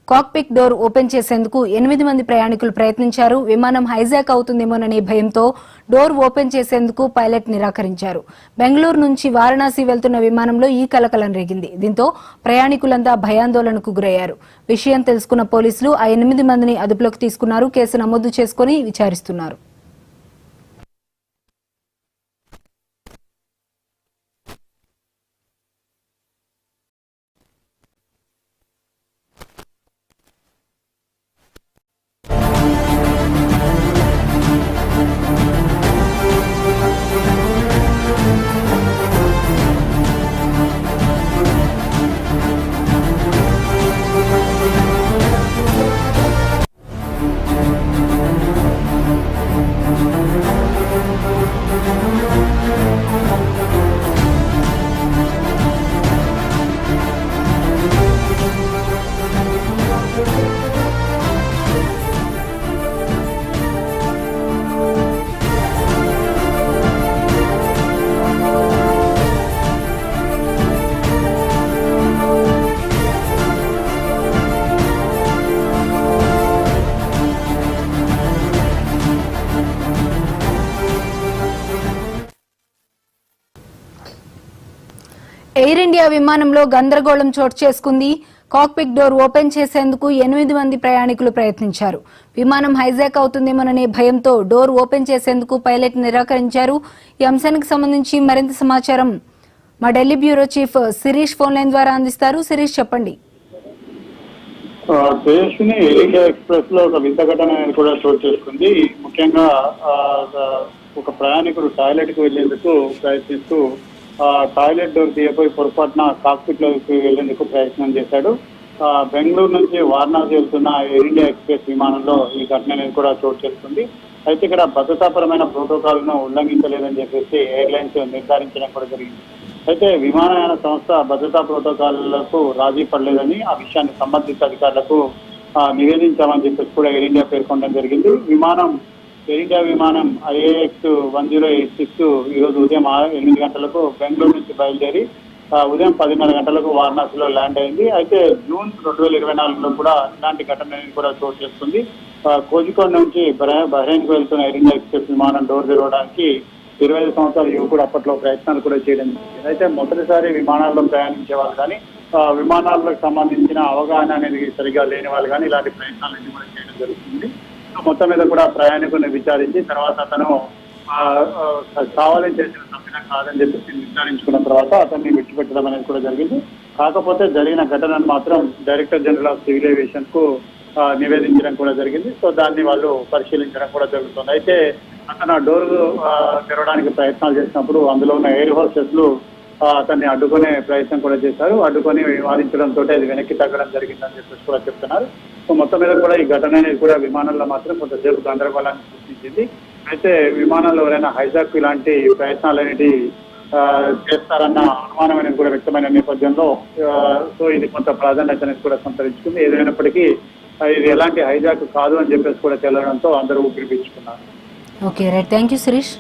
Cockpit door open చేసేందుకు 8 మంది ప్రయాణికులు ప్రయత్నించారు. విమానం హైజాక్ అవుతుందేమోననే భయంతో డోర్ ఓపెన్ చేసేందుకు పైలట్ నిరాకరించారు. బెంగళూరు నుంచి వారణాసి వెళ్తున్న విమానంలో ఈ కలకలం రేగింది. దీంతో ప్రయాణికులంతా భయాందోళనకు గురయ్యారు. విషయం తెలుసుకున్న పోలీసులు ఆ 8 మందిని అదుపులోకి తీసుకున్నారు. కేసు నమోదు చేసుకుని విచారిస్తున్నారు. ఎయిర్ ఇండియా విమానంలో గందరగోళం చోటు చేసుకుంది. కాక్పిట్ డోర్ ఓపెన్ చేసేందుకు 8 మంది ప్రయాణికులు ప్రయత్నించారు. విమానం హైజాక్ అవుతుందేమోననే భయంతో డోర్ ఓపెన్ చేసేందుకు పైలట్ నిరాకరించారు. ఈ అంశానికి సంబంధించి మరింత సమాచారం మా Delhi bureau chief Shirish phone line ద్వారా అందిస్తారు. శిరీష్, చెప్పండి. ఎయిర్ ఇండియా ఎక్స్ప్రెస్ లో ఒక వింత ఘటన కూడా చోటు చేసుకుంది. ముఖ్యంగా ఒక ప్రయాణికుడు టాయిలెట్ కు వెళ్లేందుకు ప్రయత్నిస్తూ టాయిలెట్ డోర్ తీయపోయి పొరపాటున కాక్పిట్ లోకి వెళ్లేందుకు ప్రయత్నం చేశాడు. బెంగళూరు నుంచి వారణాసి వెళ్తున్న ఎయిర్ ఇండియా ఎక్స్ప్రెస్ విమానంలో ఈ ఘటన అనేది కూడా చోటు చేసుకుంది. అయితే ఇక్కడ భద్రతాపరమైన ప్రోటోకాల్ ను ఉల్లంఘించలేదని చెప్పేసి ఎయిర్లైన్స్ నిర్ధారించడం కూడా జరిగింది. అయితే విమానయాన సంస్థ భద్రతా ప్రోటోకాల్లకు రాజీ పడలేదని ఆ విషయాన్ని సంబంధిత అధికారులకు నివేదించామని చెప్పేసి కూడా ఎయిర్ ఇండియా పేర్కొనడం జరిగింది. ఎయిర్ ఇండియా విమానం IAX 1086 ఈరోజు ఉదయం 8 గంటలకు బెంగళూరు నుంచి బయలుదేరి ఉదయం 10:30 గంటలకు వారణాసిలో ల్యాండ్ అయింది. అయితే జూన్ 2024లో కూడా ఇలాంటి ఘటన కూడా చోటు చేసుకుంది. కోజికోడ్ నుంచి బహ్రెయిన్ కు వెళ్తున్న ఎయిర్ ఇండియా ఎక్స్ప్రెస్ విమానం డోర్ తెరవడానికి 25 సంవత్సరాల యువకుడు అప్పట్లో ప్రయత్నాలు కూడా చేయడం జరిగింది. అయితే మొదటిసారి విమానాల్లో ప్రయాణించే వాళ్ళు కానీ విమానాలకు సంబంధించిన అవగాహన అనేది సరిగా లేని వాళ్ళు కానీ ఇలాంటి ప్రయత్నాలన్నీ కూడా చేయడం జరుగుతుంది. మొత్తం మీద కూడా ప్రయాణికులను విచారించి తర్వాత అతను కావాలని చేసిన తప్పిదం కాదని చెప్పేసి నిర్ధారించుకున్న తర్వాత అతన్ని విడిచిపెట్టడం అనేది కూడా జరిగింది. కాకపోతే జరిగిన ఘటనను మాత్రం director general of civil aviation కు నివేదించడం కూడా జరిగింది. సో దాన్ని వాళ్ళు పరిశీలించడం కూడా జరుగుతుంది. అయితే అతను ఆ డోర్ తెరవడానికి ప్రయత్నాలు చేసినప్పుడు అందులో ఉన్న ఎయిర్ హోస్టెస్ లు అతన్ని అడ్డుకునే ప్రయత్నం కూడా చేశారు. అడ్డుకొని వాదించడంతో అది వెనక్కి తగ్గడం జరిగిందని చెప్పేసి కూడా చెప్తున్నారు. సో మొత్తం మీద కూడా ఈ ఘటన అనేది కూడా విమానంలో మాత్రం కొంతసేపు గందరగోళాన్ని సృష్టించింది. అయితే విమానంలో ఎవరైనా హైజాక్ ఇలాంటి ప్రయత్నాలు అనేవి చేస్తారన్న అనుమానం అనేది కూడా వ్యక్తమైన నేపథ్యంలో సో ఇది కొంత ప్రాధాన్యత అనేది కూడా సంతరించుకుంది. ఏదైనప్పటికీ ఇది ఎలాంటి హైజాక్ కాదు అని చెప్పేసి కూడా తెలవడంతో అందరూ ఊపిరి పీల్చుకున్నారు. Okay, right. Thank you Sirish.